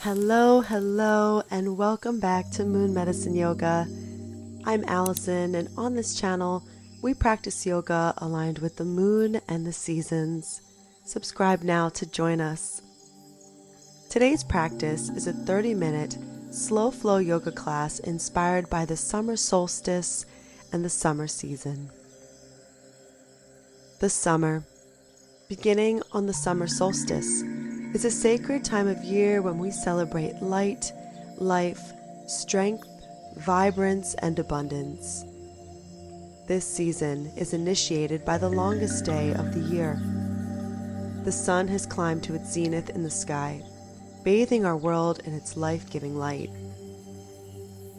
Hello, and welcome back to Moon Medicine Yoga. I'm Allison, and on this channel, we practice yoga aligned with the moon and the seasons. Subscribe now to join us. Today's practice is a 30-minute slow flow yoga class inspired by the summer solstice and the summer season. The summer, beginning on the summer solstice, is a sacred time of year when we celebrate light, life, strength, vibrance, and abundance. This season is initiated by the longest day of the year. The sun has climbed to its zenith in the sky, bathing our world in its life-giving light.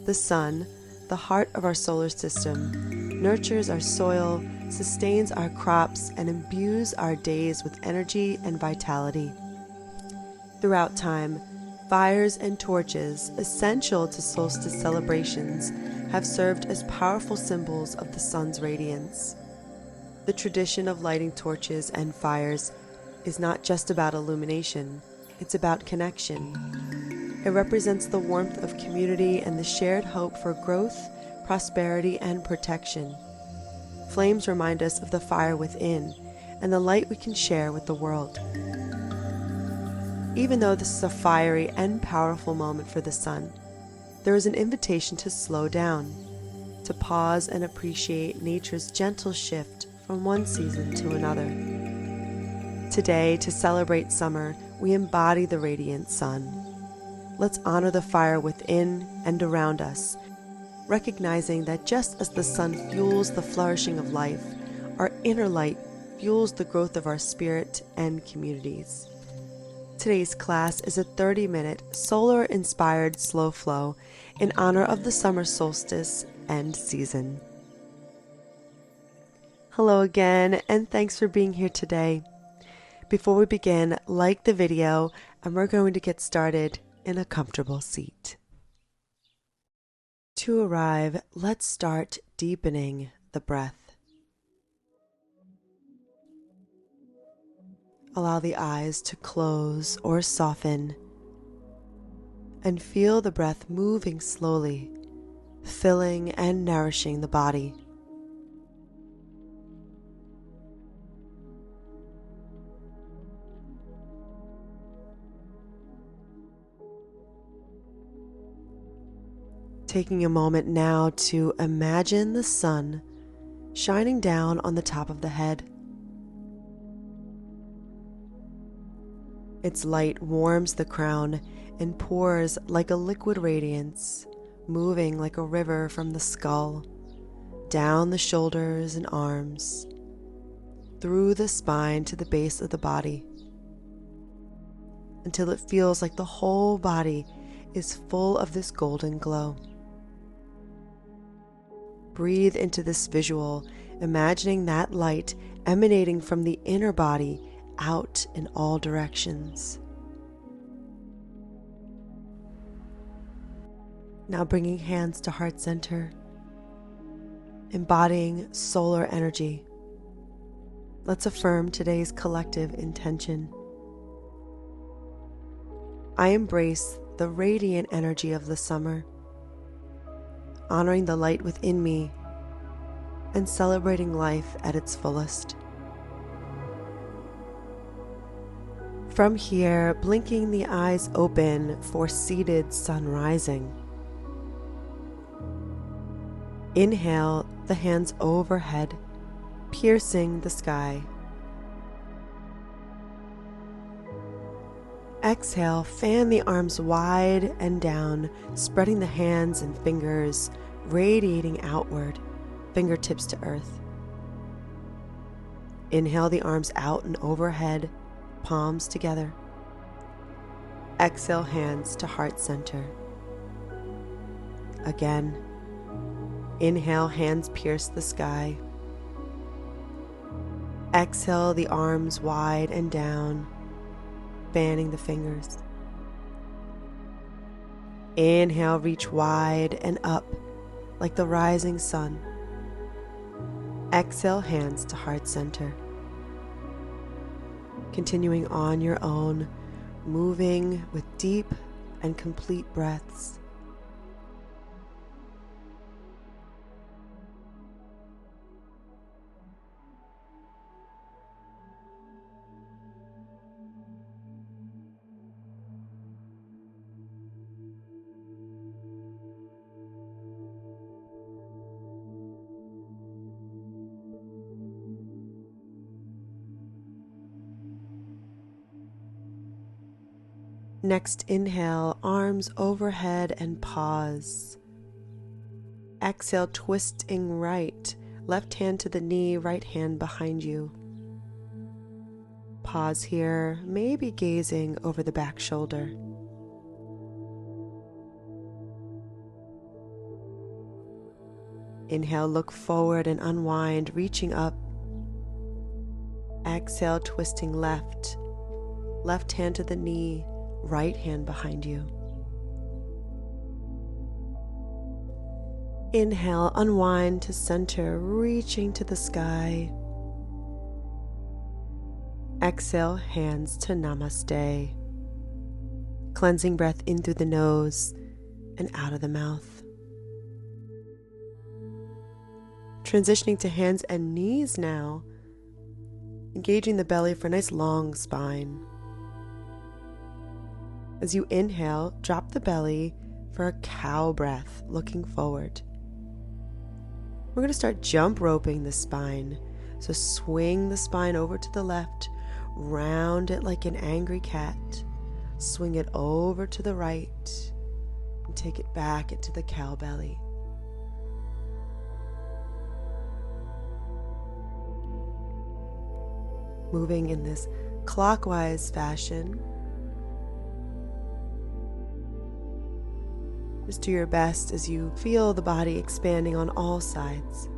The sun, the heart of our solar system, nurtures our soil, sustains our crops, and imbues our days with energy and vitality. Throughout time, fires and torches, essential to solstice celebrations, have served as powerful symbols of the sun's radiance. The tradition of lighting torches and fires is not just about illumination, it's about connection. It represents the warmth of community and the shared hope for growth, prosperity, and protection. Flames remind us of the fire within and the light we can share with the world. Even though this is a fiery and powerful moment for the sun, there is an invitation to slow down, to pause and appreciate nature's gentle shift from one season to another. Today, to celebrate summer, we embody the radiant sun. Let's honor the fire within and around us, recognizing that just as the sun fuels the flourishing of life, our inner light fuels the growth of our spirit and communities. Today's class is a 30-minute solar-inspired slow flow in honor of the summer solstice and season. Hello again, and thanks for being here today. Before we begin, like the video, and we're going to get started in a comfortable seat. To arrive, let's start deepening the breath. Allow the eyes to close or soften, and feel the breath moving slowly, filling and nourishing the body. Taking a moment now to imagine the sun shining down on the top of the head. Its light warms the crown and pours like a liquid radiance, moving like a river from the skull, down the shoulders and arms, through the spine to the base of the body, until it feels like the whole body is full of this golden glow. Breathe into this visual, imagining that light emanating from the inner body out in all directions. Now bringing hands to heart center, embodying solar energy. Let's affirm today's collective intention. I embrace the radiant energy of the summer, honoring the light within me and celebrating life at its fullest. From here, blinking the eyes open for seated sun rising. Inhale the hands overhead, piercing the sky. Exhale, fan the arms wide and down, spreading the hands and fingers, radiating outward, fingertips to earth. Inhale the arms out and overhead, palms together. Exhale, hands to heart center. Again, inhale, hands pierce the sky. Exhale, the arms wide and down, fanning the fingers. Inhale, reach wide and up like the rising sun. Exhale, hands to heart center. Continuing on your own, moving with deep and complete breaths. Next, inhale, arms overhead and pause. Exhale, twisting right, left hand to the knee, right hand behind you. Pause here, maybe gazing over the back shoulder. Inhale, look forward and unwind, reaching up. Exhale, twisting left, left hand to the knee, right hand behind you. Inhale, unwind to center, reaching to the sky. Exhale, hands to namaste. Cleansing breath in through the nose and out of the mouth. Transitioning to hands and knees now, engaging the belly for a nice long spine. As you inhale, drop the belly for a cow breath, looking forward. We're going to start jump roping the spine. So swing the spine over to the left, round it like an angry cat, swing it over to the right, and take it back into the cow belly. Moving in this clockwise fashion. Just do your best as you feel the body expanding on all sides.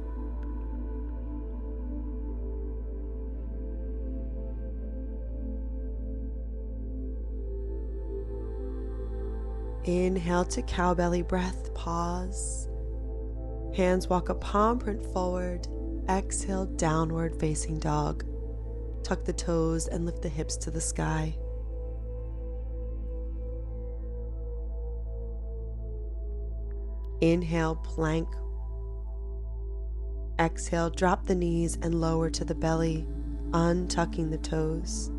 Inhale to cow belly breath, pause. Hands walk a palm print forward. Exhale, downward facing dog. Tuck the toes and lift the hips to the sky. Inhale, plank. Exhale, drop the knees and lower to the belly, untucking the toes.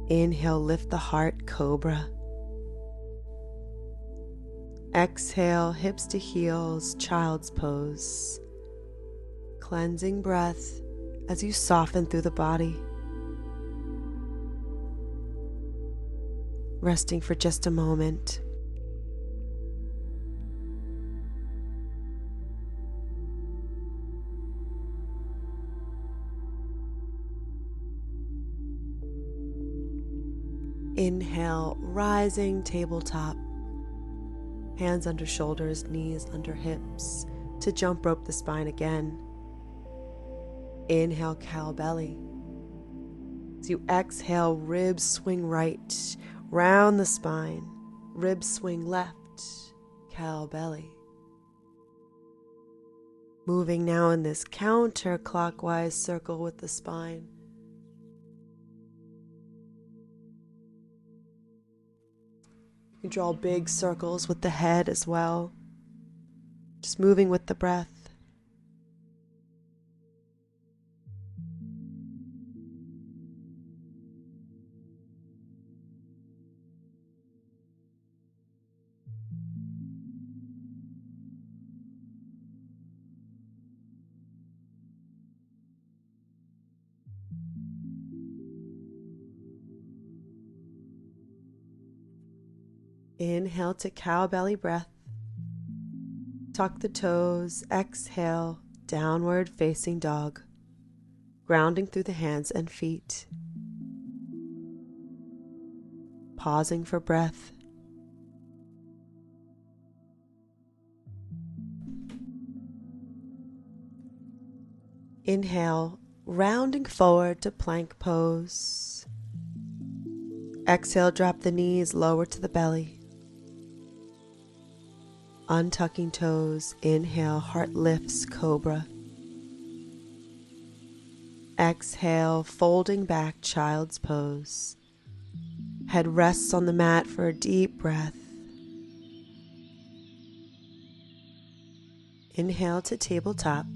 Inhale, lift the heart, cobra. Exhale, hips to heels, child's pose. Cleansing breath as you soften through the body. Resting for just a moment. Inhale, rising tabletop. Hands under shoulders, knees under hips to jump rope the spine again. Inhale, cow belly. As you exhale, ribs swing right, round the spine. Ribs swing left, cow belly. Moving now in this counterclockwise circle with the spine. You draw big circles with the head as well, just moving with the breath. Inhale to cow belly breath. Tuck the toes. Exhale, downward facing dog. Grounding through the hands and feet. Pausing for breath. Inhale, rounding forward to plank pose. Exhale, drop the knees lower to the belly. Untucking toes, inhale, heart lifts, cobra. Exhale, folding back, child's pose. Head rests on the mat for a deep breath. Inhale to tabletop.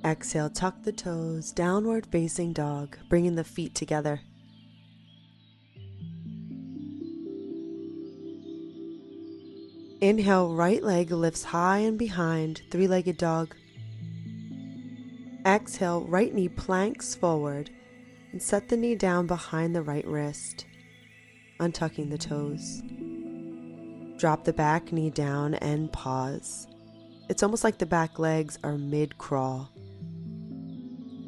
Exhale, tuck the toes, downward facing dog, bringing the feet together. Inhale, right leg lifts high and behind, three-legged dog. Exhale, right knee planks forward and set the knee down behind the right wrist, untucking the toes. Drop the back knee down and pause. It's almost like the back legs are mid-crawl.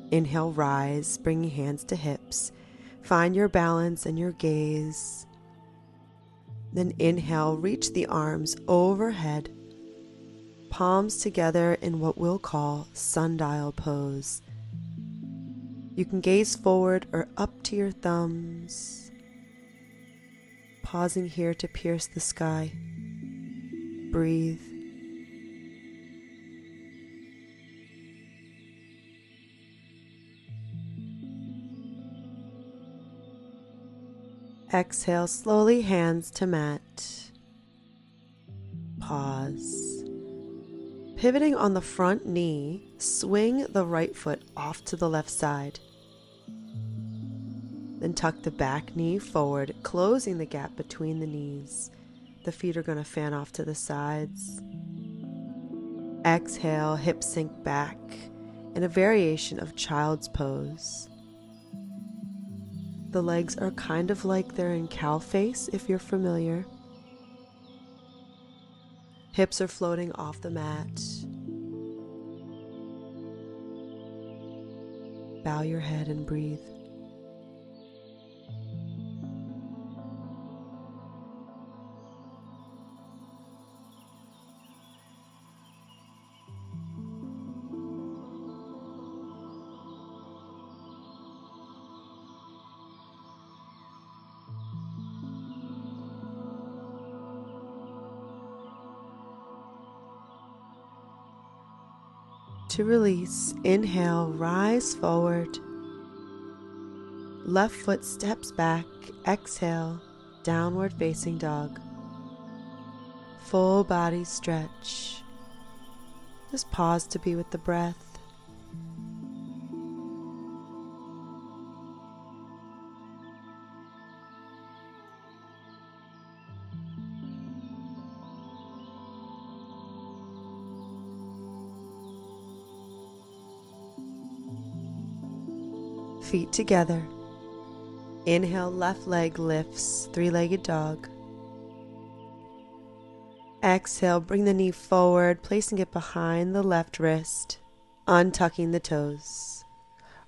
Inhale, rise, bringing hands to hips. Find your balance and your gaze. Then inhale, reach the arms overhead, palms together in what we'll call sundial pose. You can gaze forward or up to your thumbs, pausing here to pierce the sky. Breathe. Exhale, slowly hands to mat. Pause. Pivoting on the front knee, swing the right foot off to the left side. Then tuck the back knee forward, closing the gap between the knees. The feet are going to fan off to the sides. Exhale, hips sink back in a variation of child's pose. The legs are kind of like they're in cow face, if you're familiar. Hips are floating off the mat. Bow your head and breathe. To release, inhale, rise forward. Left foot steps back. Exhale, downward facing dog. Full body stretch. Just pause to be with the breath. Feet together. Inhale, left leg lifts, three-legged dog. Exhale, bring the knee forward, placing it behind the left wrist, untucking the toes.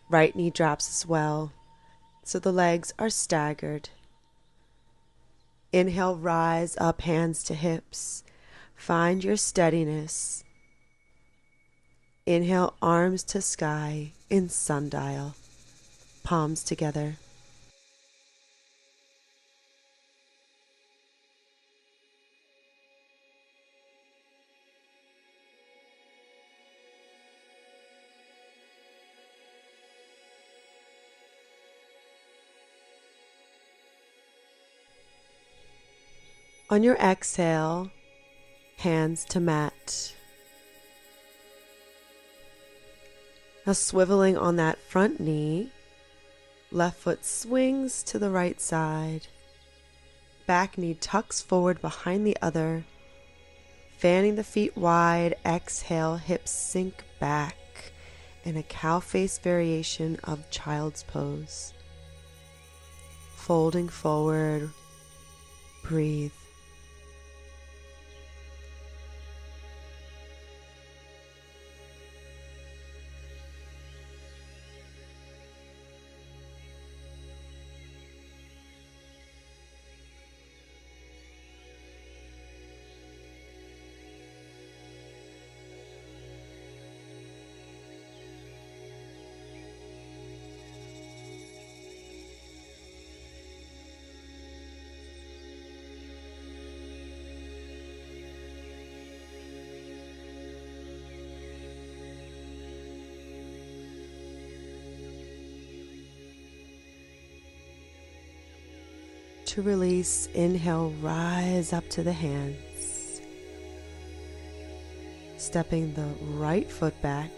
Right knee drops as well, so the legs are staggered. Inhale, rise up, hands to hips. Find your steadiness. Inhale, arms to sky in sundial. Palms together. On your exhale, hands to mat. Now swiveling on that front knee, left foot swings to the right side. Back knee tucks forward behind the other. Fanning the feet wide, exhale, hips sink back in a cow face variation of child's pose. Folding forward, breathe. To release, inhale, rise up to the hands. Stepping the right foot back.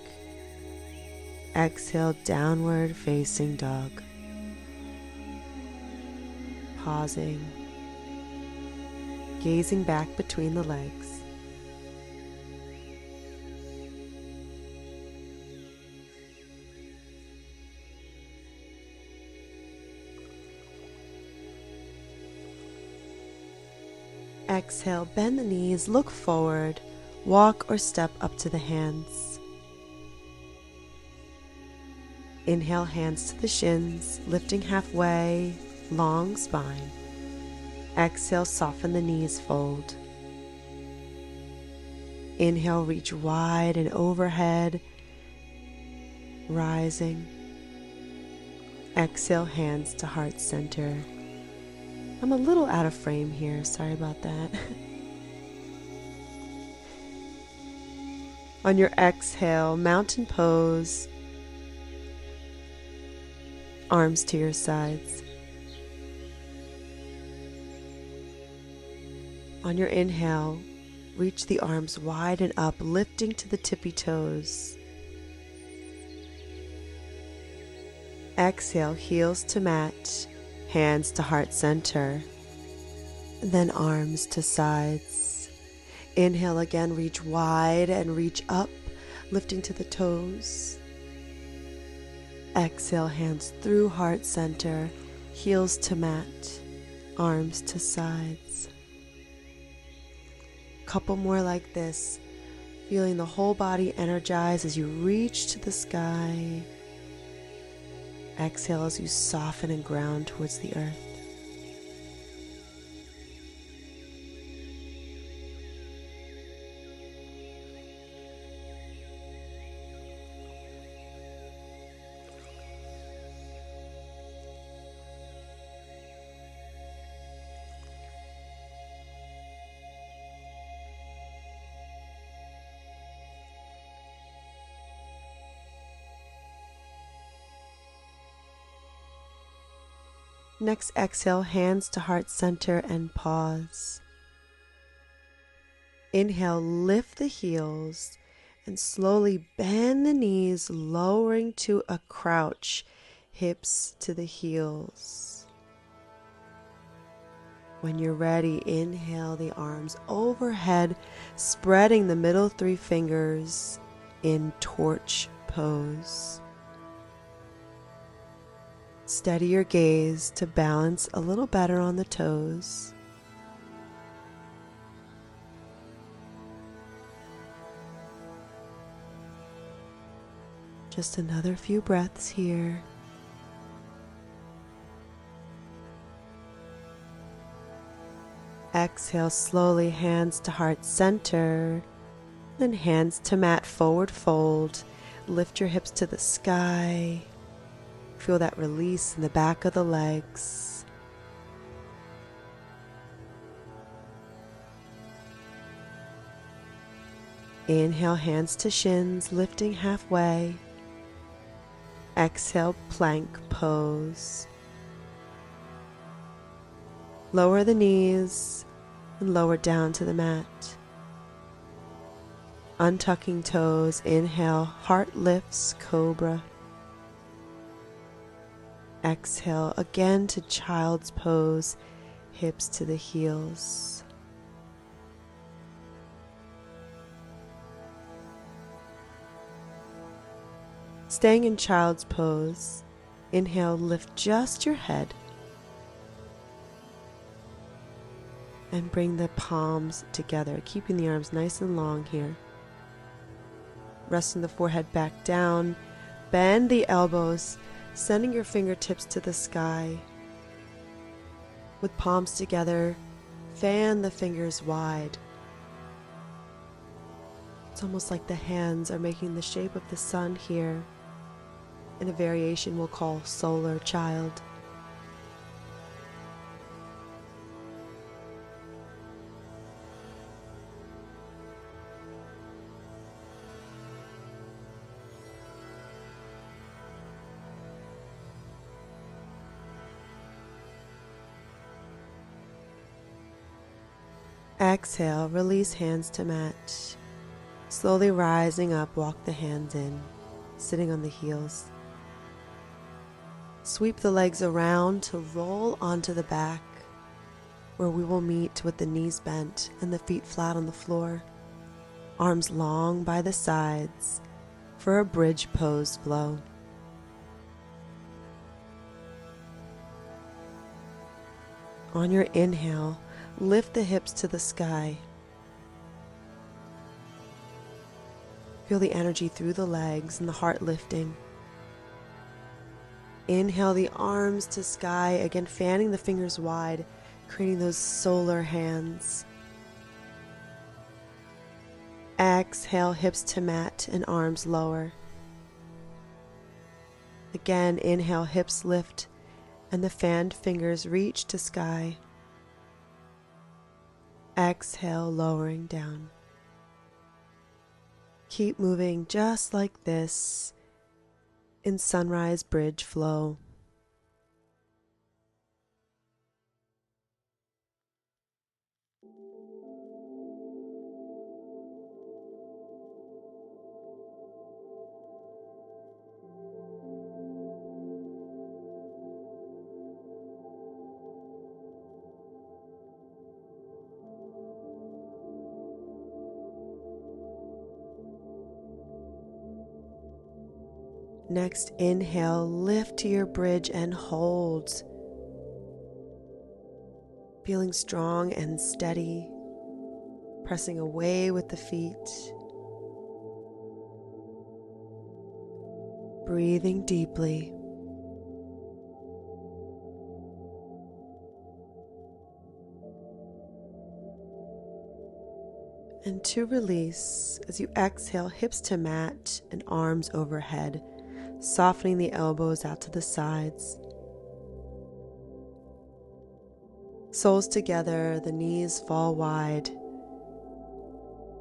Exhale, downward facing dog. Pausing, gazing back between the legs. Exhale, bend the knees, look forward, walk or step up to the hands. Inhale, hands to the shins, lifting halfway, long spine. Exhale, soften the knees, fold. Inhale, reach wide and overhead, rising. Exhale, hands to heart center. I'm a little out of frame here, sorry about that. On your exhale, mountain pose, arms to your sides. On your inhale, reach the arms wide and up, lifting to the tippy toes. Exhale, heels to mat, hands to heart center, then arms to sides. Inhale again, reach wide and reach up, lifting to the toes. Exhale, hands through heart center, heels to mat, arms to sides. Couple more like this, feeling the whole body energize as you reach to the sky. Exhale as you soften and ground towards the earth. Next, exhale, hands to heart center and pause. Inhale, lift the heels and slowly bend the knees, lowering to a crouch, hips to the heels. When you're ready, inhale the arms overhead, spreading the middle three fingers in torch pose. Steady your gaze to balance a little better on the toes. Just another few breaths here. Exhale slowly, hands to heart center, then hands to mat, forward fold. Lift your hips to the sky. Feel that release in the back of the legs. Inhale, hands to shins, lifting halfway. Exhale, plank pose. Lower the knees and lower down to the mat. Untucking toes, inhale, heart lifts, cobra. Exhale again to child's pose, hips to the heels. Staying in child's pose, inhale, lift just your head. And bring the palms together, keeping the arms nice and long here. Resting the forehead back down, bend the elbows, sending your fingertips to the sky. With palms together, fan the fingers wide. It's almost like the hands are making the shape of the sun here, in a variation we'll call solar child. Exhale, release hands to mat. Slowly rising up, walk the hands in, sitting on the heels. Sweep the legs around to roll onto the back, where we will meet with the knees bent and the feet flat on the floor. Arms long by the sides for a bridge pose flow. On your inhale, lift the hips to the sky. Feel the energy through the legs and the heart lifting. Inhale the arms to sky, again fanning the fingers wide, creating those solar hands. Exhale, hips to mat and arms lower. Again, inhale, hips lift and the fanned fingers reach to sky. Exhale, lowering down. Keep moving just like this in sunrise bridge flow. Next, inhale, lift to your bridge and hold. Feeling strong and steady, pressing away with the feet. Breathing deeply. And to release, as you exhale, hips to mat and arms overhead, softening the elbows out to the sides. Soles together, the knees fall wide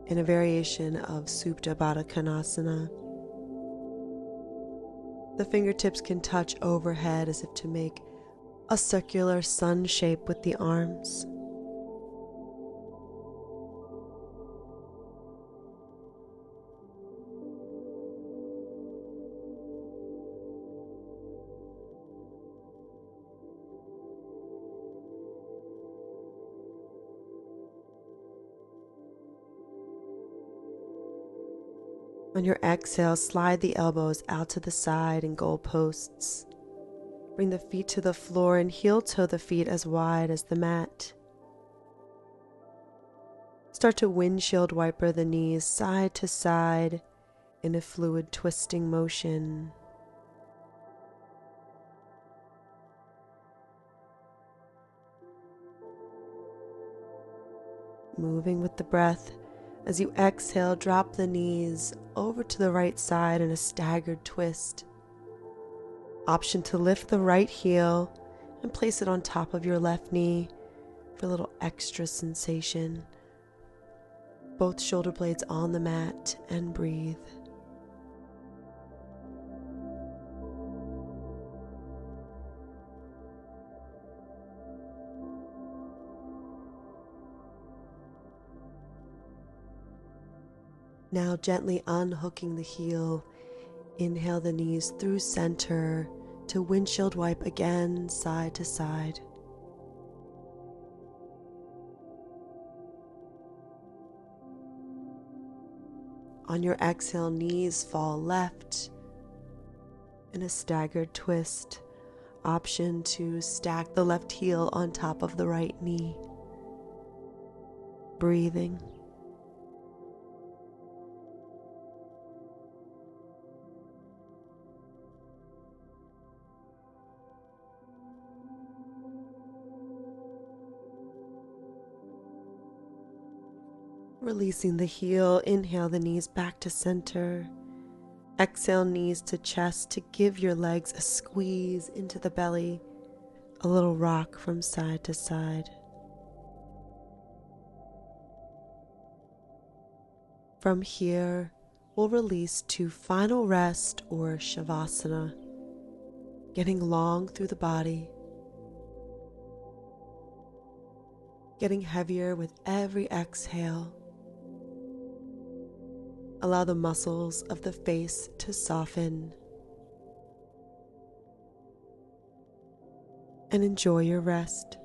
in a variation of Supta Baddha Konasana. The fingertips can touch overhead as if to make a circular sun shape with the arms. On your exhale, slide the elbows out to the side in goalposts. Bring the feet to the floor and heel toe the feet as wide as the mat. Start to windshield wiper the knees side to side in a fluid twisting motion. Moving with the breath. As you exhale, drop the knees over to the right side in a staggered twist. Option to lift the right heel and place it on top of your left knee for a little extra sensation. Both shoulder blades on the mat and breathe. Now gently unhooking the heel, inhale the knees through center to windshield wipe again, side to side. On your exhale, knees fall left in a staggered twist. Option to stack the left heel on top of the right knee. Breathing. Releasing the heel, inhale the knees back to center. Exhale, knees to chest to give your legs a squeeze into the belly, a little rock from side to side. From here, we'll release to final rest or savasana, getting long through the body. getting heavier with every exhale. Allow the muscles of the face to soften and enjoy your rest.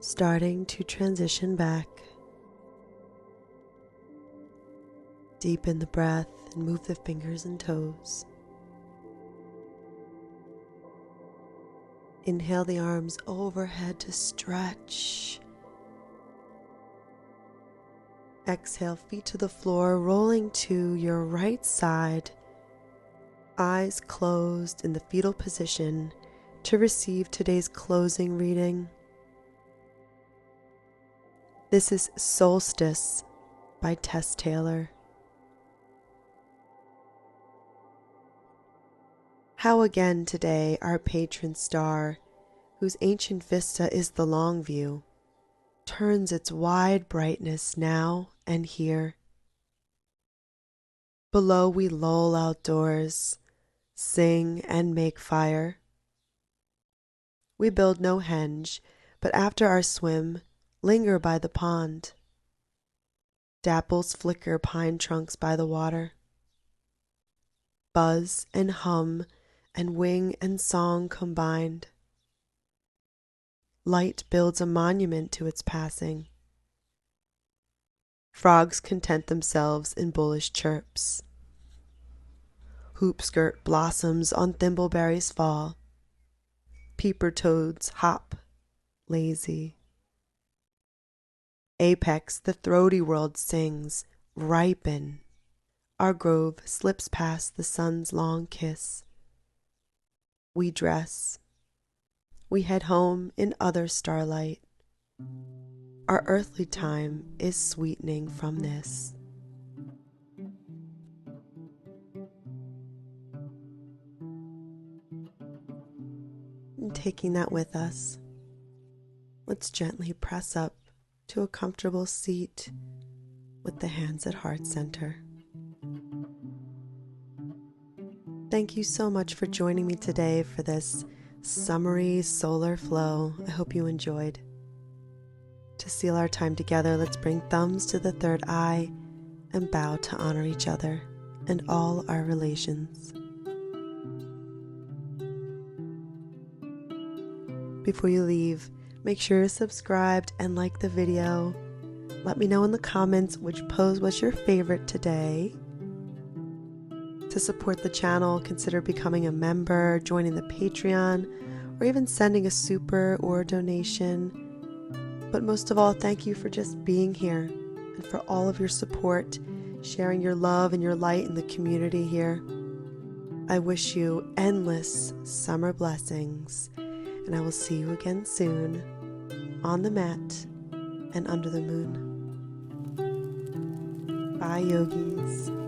Starting to transition back. Deepen the breath and move the fingers and toes. Inhale the arms overhead to stretch. Exhale, feet to the floor, rolling to your right side. Eyes closed in the fetal position to receive today's closing reading. This is Solstice by Tess Taylor. How again today our patron star, whose ancient vista is the long view, turns its wide brightness now and here. Below we loll outdoors, sing and make fire. We build no henge, but after our swim, linger by the pond. Dapples flicker pine trunks by the water. Buzz and hum and wing and song combined. Light builds a monument to its passing. Frogs content themselves in bullish chirps. Hoopskirt blossoms on thimbleberries fall. Peeper toads hop, lazy. Apex, the throaty world sings, ripen. Our grove slips past the sun's long kiss. We dress. We head home in other starlight. Our earthly time is sweetening from this. And taking that with us, let's gently press up to a comfortable seat with the hands at heart center. Thank you so much for joining me today for this summery solar flow. I hope you enjoyed. To seal our time together, let's bring thumbs to the third eye and bow to honor each other and all our relations. Before you leave, make sure you're subscribed and like the video. Let me know in the comments which pose was your favorite today. To support the channel, consider becoming a member, joining the Patreon, or even sending a super or donation. But most of all, thank you for just being here and for all of your support, sharing your love and your light in the community here. I wish you endless summer blessings, and I will see you again soon on the mat and under the moon. Bye, yogis.